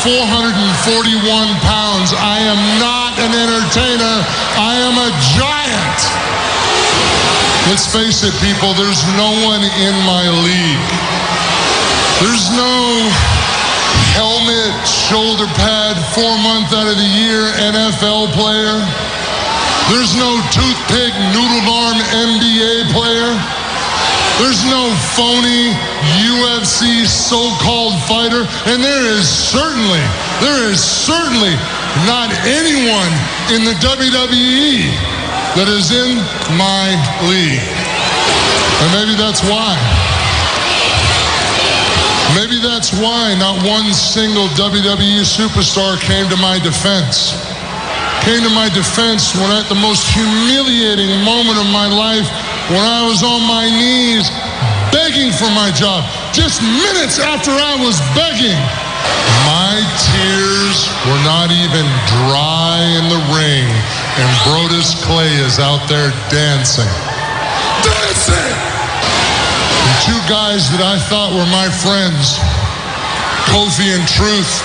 441 pounds. I am not an entertainer. I am a giant. Let's face it, people, there's no one in my league. There's no helmet, shoulder pad, 4 month out of the year NFL player. There's no toothpick, noodle arm NBA player. There's no phony UFC so-called fighter. And there is certainly not anyone in the WWE that is in my league. And maybe that's why. Maybe that's why not one single WWE superstar came to my defense. Came to my defense when at the most humiliating moment of my life, when I was on my knees begging for my job. Just minutes after I was begging, my tears were not even dry in the ring, and Brodus Clay is out there dancing. Dancing! And two guys that I thought were my friends, Kofi and Truth,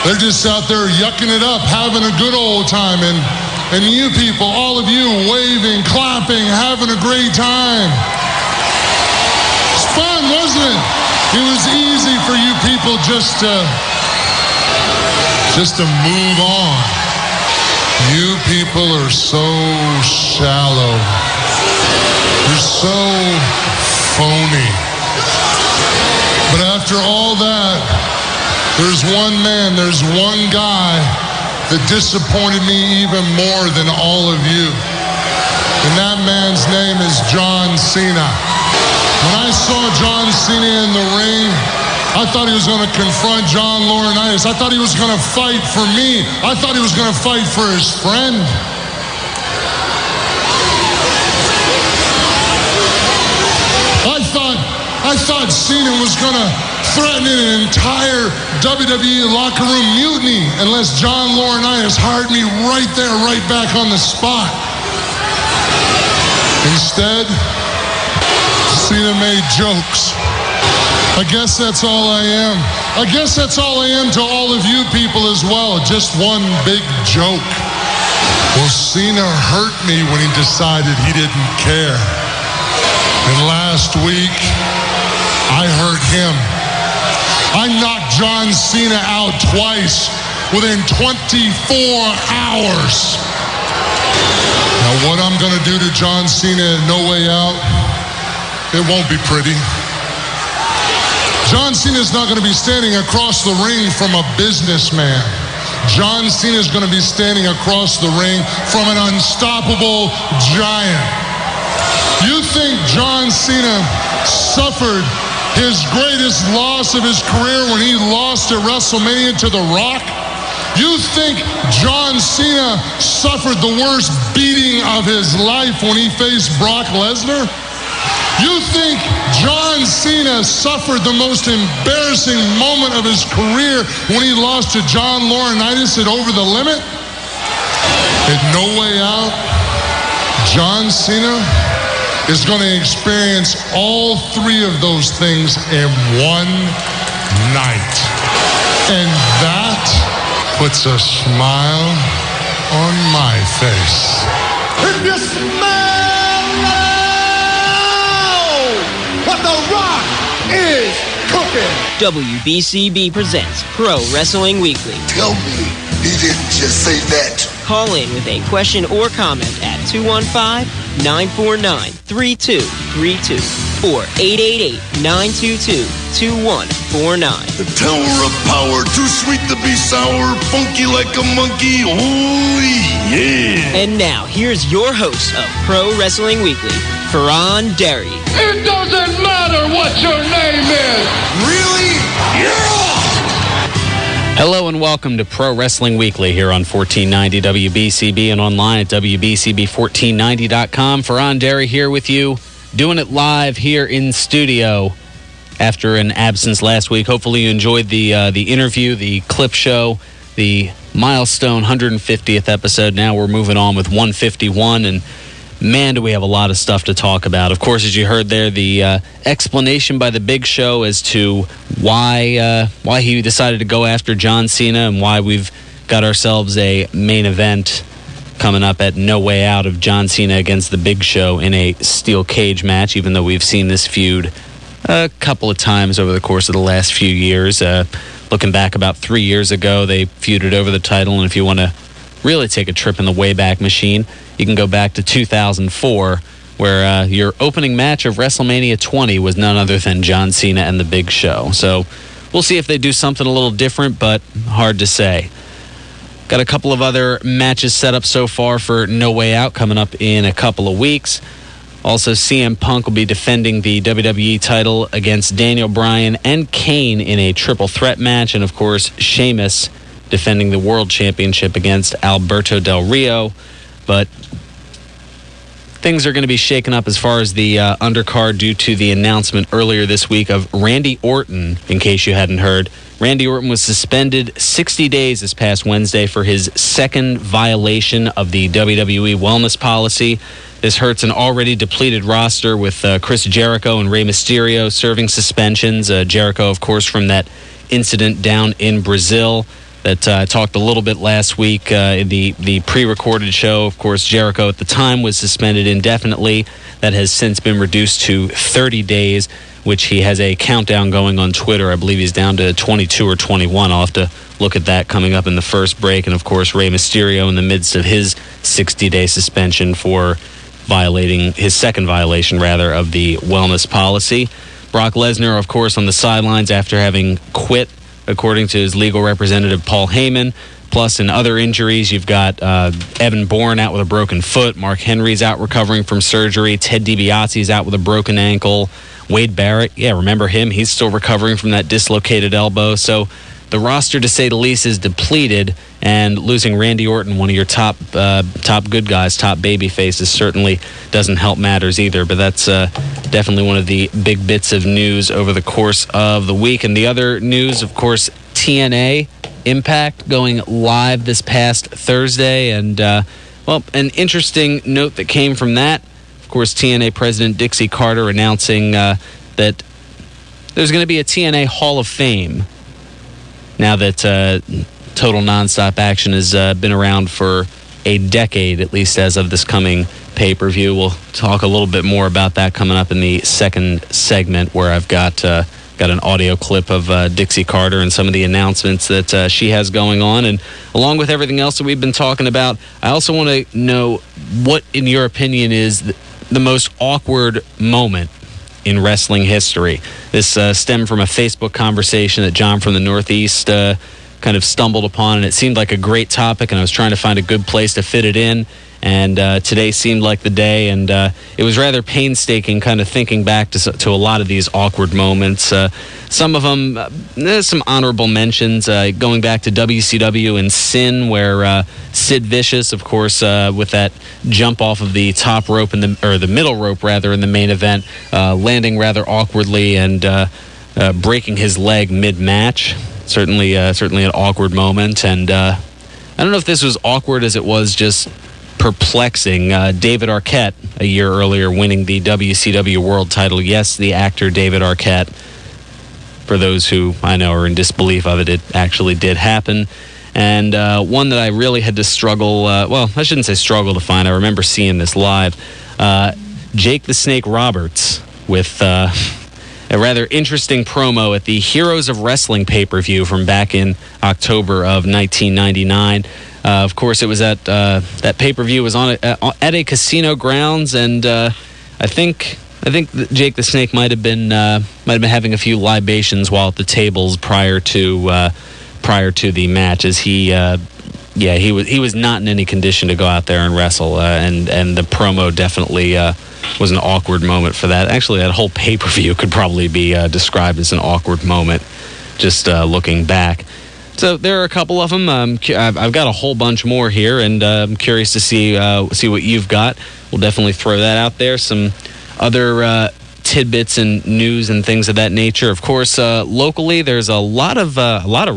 they're just out there yucking it up, having a good old time. And you people, all of you, waving, clapping, having a great time. It's fun, wasn't it? It was easy for you people just to move on. You people are so shallow. You're so phony. But after all that, there's one man, there's one guy that disappointed me even more than all of you. And that man's name is John Cena. When I saw John Cena in the ring, I thought he was going to confront John Laurinaitis. I thought he was going to fight for me. I thought he was going to fight for his friend. I thought Cena was going to threaten an entire WWE locker room mutiny unless John Laurinaitis hired me right there, right back on the spot. Instead, Cena made jokes. I guess that's all I am. I guess that's all I am to all of you people as well. Just one big joke. Well, Cena hurt me when he decided he didn't care. And last week, I hurt him. I knocked John Cena out twice within 24 hours. Now, what I'm going to do to John Cena in No Way Out, it won't be pretty. John Cena's not going to be standing across the ring from a businessman. John Cena's going to be standing across the ring from an unstoppable giant. You think John Cena suffered his greatest loss of his career when he lost at WrestleMania to The Rock? You think John Cena suffered the worst beating of his life when he faced Brock Lesnar? You think John Cena suffered the most embarrassing moment of his career when he lost to John Laurinaitis at Over the Limit? At No Way Out, John Cena is going to experience all three of those things in one night. And that puts a smile on my face. If you smell what The Rock is cooking. WBCB presents Pro Wrestling Weekly. Tell me he didn't just say that. Call in with a question or comment at 215-949-3232 or 888-922-2149. The Tower of Power, too sweet to be sour, funky like a monkey, holy yeah. And now, here's your host of Pro Wrestling Weekly, Ferran Derry. It doesn't matter what your name is. Really? Yeah! Hello and welcome to Pro Wrestling Weekly here on 1490 WBCB and online at WBCB1490.com. Ferran Derry here with you, doing it live here in studio after an absence last week. Hopefully you enjoyed the interview, the clip show, the milestone 150th episode. Now we're moving on with 151, and man, do we have a lot of stuff to talk about. Of course, as you heard there, the explanation by the Big Show as to why he decided to go after John Cena and why we've got ourselves a main event coming up at No Way Out of John Cena against the Big Show in a steel cage match, even though we've seen this feud a couple of times over the course of the last few years. Looking back about 3 years ago, they feuded over the title, and if you want to really take a trip in the Wayback Machine, you can go back to 2004, where your opening match of WrestleMania 20 was none other than John Cena and the Big Show. So we'll see if they do something a little different, but hard to say. Got a couple of other matches set up so far for No Way Out coming up in a couple of weeks. Also, CM Punk will be defending the WWE title against Daniel Bryan and Kane in a triple threat match. And, of course, Sheamus defending the World Championship against Alberto Del Rio. But things are going to be shaken up as far as the undercard due to the announcement earlier this week of Randy Orton, in case you hadn't heard. Randy Orton was suspended 60 days this past Wednesday for his second violation of the WWE wellness policy. This hurts an already depleted roster with Chris Jericho and Rey Mysterio serving suspensions. Jericho, of course, from that incident down in Brazil that I talked a little bit last week in the pre-recorded show. Of course, Jericho at the time was suspended indefinitely. That has since been reduced to 30 days, which he has a countdown going on Twitter. I believe he's down to 22 or 21. I'll have to look at that coming up in the first break. And, of course, Rey Mysterio in the midst of his 60-day suspension for violating his second violation, rather, of the wellness policy. Brock Lesnar, of course, on the sidelines after having quit, according to his legal representative, Paul Heyman. Plus, in other injuries, you've got Evan Bourne out with a broken foot. Mark Henry's out recovering from surgery. Ted DiBiase's out with a broken ankle. Wade Barrett, remember him? He's still recovering from that dislocated elbow. So the roster, to say the least, is depleted, and losing Randy Orton, one of your top good guys, top baby faces, certainly doesn't help matters either. But that's definitely one of the big bits of news over the course of the week. And the other news, of course, TNA Impact going live this past Thursday. And, an interesting note that came from that, of course, TNA President Dixie Carter announcing that there's going to be a TNA Hall of Fame now that Total Nonstop Action has been around for a decade, at least as of this coming pay-per-view. We'll talk a little bit more about that coming up in the second segment, where I've got an audio clip of Dixie Carter and some of the announcements that she has going on. And along with everything else that we've been talking about, I also want to know what, in your opinion, is the most awkward moment in wrestling history. This stemmed from a Facebook conversation that John from the Northeast kind of stumbled upon, and it seemed like a great topic, and I was trying to find a good place to fit it in. And today seemed like the day, and it was rather painstaking kind of thinking back to a lot of these awkward moments. Some of them, there's some honorable mentions, going back to WCW and Sin, where Sid Vicious, of course, with that jump off of the top rope, the middle rope, rather, in the main event, landing rather awkwardly and breaking his leg mid-match. Certainly an awkward moment. And I don't know if this was awkward as it was just perplexing. David Arquette, a year earlier, winning the WCW World title. Yes, the actor David Arquette. For those who I know are in disbelief of it, it actually did happen. And one that I really had to struggle, I shouldn't say struggle to find. I remember seeing this live. Jake the Snake Roberts with a rather interesting promo at the Heroes of Wrestling pay-per-view from back in October of 1999. Of course, it was at that pay-per-view was on at a casino grounds, and I think Jake the Snake might have been having a few libations while at the tables prior to the match, as he was not in any condition to go out there and wrestle, and the promo definitely was an awkward moment for that. Actually, that whole pay-per-view could probably be described as an awkward moment, just looking back. So there are a couple of them. I've got a whole bunch more here, and I'm curious to see what you've got. We'll definitely throw that out there. Some other tidbits and news and things of that nature. Of course, locally, there's a lot of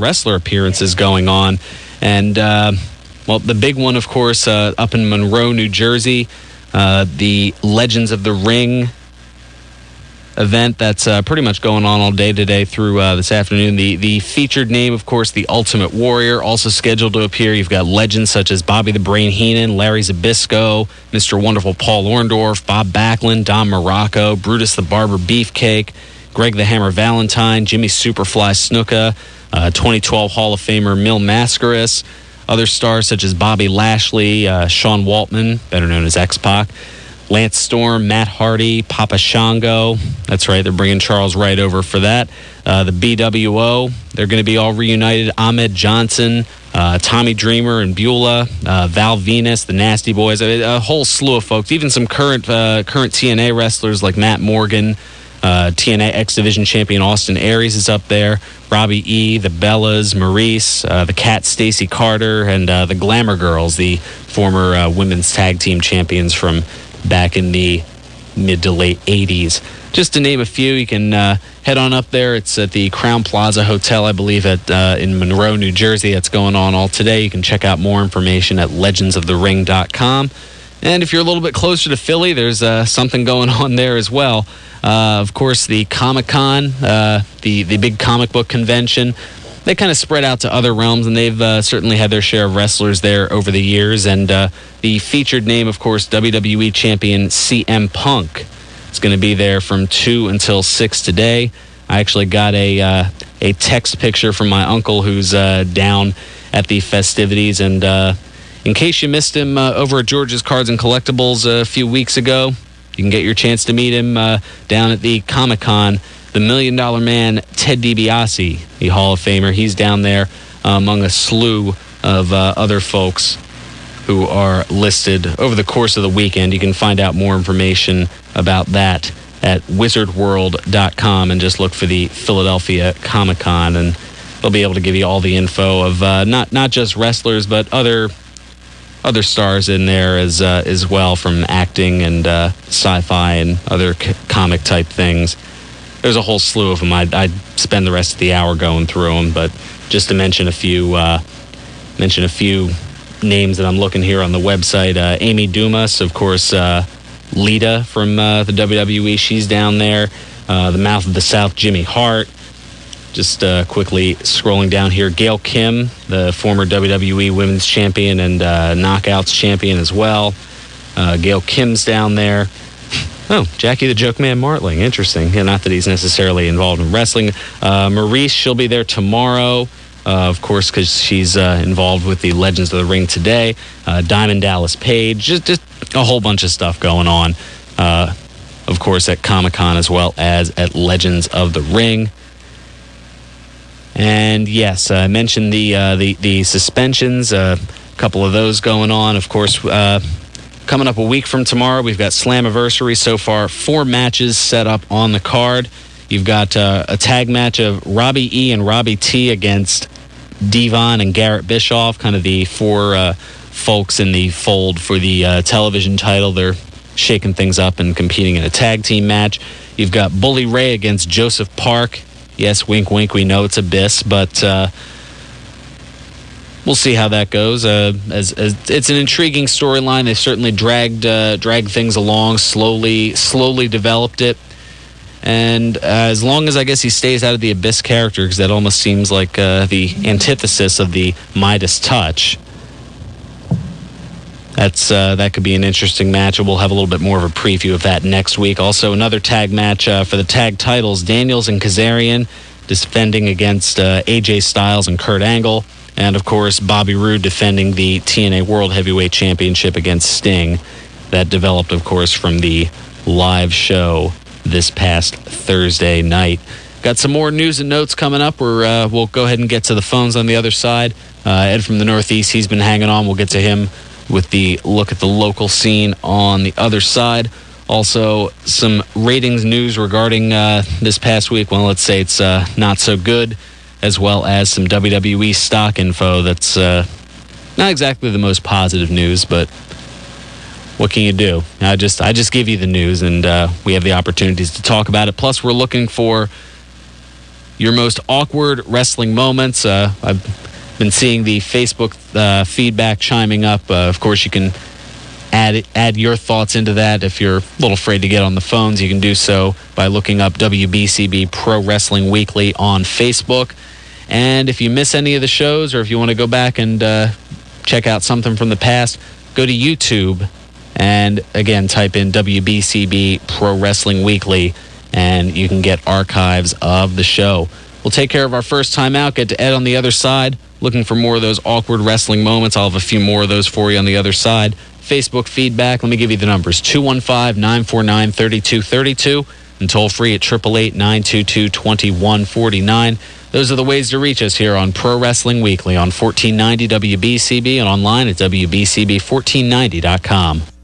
wrestler appearances going on, and the big one, of course, up in Monroe, New Jersey. the Legends of the Ring event that's pretty much going on all day today through this afternoon. The featured name, of course, the Ultimate Warrior, also scheduled to appear. You've got legends such as Bobby the Brain Heenan, Larry Zbyszko, Mr. Wonderful Paul Orndorff, Bob Backlund, Don Morocco, Brutus the Barber Beefcake, Greg the Hammer Valentine, Jimmy Superfly Snuka, 2012 Hall of Famer Mil Mascaras, other stars such as Bobby Lashley, Sean Waltman, better known as X-Pac, Lance Storm, Matt Hardy, Papa Shango. That's right, they're bringing Charles Wright over for that. The BWO, they're going to be all reunited. Ahmed Johnson, Tommy Dreamer and Beulah, Val Venus, the Nasty Boys, a whole slew of folks. Even some current TNA wrestlers like Matt Morgan, TNA X Division champion Austin Aries is up there. Robbie E., the Bellas, Maurice, the Cat Stacy Carter, and the Glamour Girls, the former women's tag team champions from back in the mid to late 80s. Just to name a few, you can head on up there. It's at the Crown Plaza Hotel, I believe, in Monroe, New Jersey. That's going on all today. You can check out more information at legendsofthering.com. And if you're a little bit closer to Philly, there's something going on there as well. Of course, the Comic-Con, the big comic book convention, they kind of spread out to other realms, and they've certainly had their share of wrestlers there over the years. And the featured name, of course, WWE Champion CM Punk is going to be there from 2 until 6 today. I actually got a text picture from my uncle who's down at the festivities. And in case you missed him over at George's Cards and Collectibles a few weeks ago, you can get your chance to meet him down at the Comic-Con. The $1 Million Man, Ted DiBiase, the Hall of Famer, he's down there among a slew of other folks who are listed over the course of the weekend. You can find out more information about that at wizardworld.com and just look for the Philadelphia Comic-Con, and they'll be able to give you all the info of not just wrestlers, but other stars in there as well, from acting and sci-fi and other comic type things. There's a whole slew of them. I'd spend the rest of the hour going through them, but just to mention a few names that I'm looking here on the website. Amy Dumas, of course, Lita from the WWE, she's down there. The Mouth of the South, Jimmy Hart. Just quickly scrolling down here, Gail Kim, the former WWE Women's Champion and Knockouts Champion as well. Gail Kim's down there. Oh, Jackie the Joke Man Martling. Interesting. Yeah, not that he's necessarily involved in wrestling. Maurice, she'll be there tomorrow, of course, because she's involved with the Legends of the Ring today. Diamond Dallas Page. Just a whole bunch of stuff going on, of course, at Comic-Con as well as at Legends of the Ring. And yes, I mentioned the suspensions, a couple of those going on. Of course, coming up a week from tomorrow, we've got Slammiversary. So far, 4 matches set up on the card. You've got a tag match of Robbie E. and Robbie T. against Devon and Garrett Bischoff, kind of the 4 folks in the fold for the television title. They're shaking things up and competing in a tag team match. You've got Bully Ray against Joseph Park. Yes, wink, wink, we know it's Abyss, but we'll see how that goes. As it's an intriguing storyline. They certainly dragged things along, slowly developed it. And as long as, I guess, he stays out of the Abyss character, because that almost seems like the antithesis of the Midas touch. That could be an interesting match, and we'll have a little bit more of a preview of that next week. Also, another tag match for the tag titles, Daniels and Kazarian defending against AJ Styles and Kurt Angle. And, of course, Bobby Roode defending the TNA World Heavyweight Championship against Sting. That developed, of course, from the live show this past Thursday night. Got some more news and notes coming up. We'll go ahead and get to the phones on the other side. Ed from the Northeast, he's been hanging on. We'll get to him with the look at the local scene on the other side. Also, some ratings news regarding this past week. Well, let's say it's not so good, as well as some WWE stock info that's not exactly the most positive news, but what can you do? I just give you the news, and we have the opportunities to talk about it. Plus, we're looking for your most awkward wrestling moments. I've been seeing the Facebook feedback chiming up. Of course, you can add your thoughts into that. If you're a little afraid to get on the phones, you can do so by looking up WBCB Pro Wrestling Weekly on Facebook. And if you miss any of the shows, or if you want to go back and check out something from the past, go to YouTube and, again, type in WBCB Pro Wrestling Weekly, and you can get archives of the show. We'll take care of our first time out, get to Ed on the other side, looking for more of those awkward wrestling moments. I'll have a few more of those for you on the other side. Facebook feedback, let me give you the numbers, 215-949-3232, and toll free at 888-922-2149. Those are the ways to reach us here on Pro Wrestling Weekly on 1490 WBCB and online at WBCB1490.com.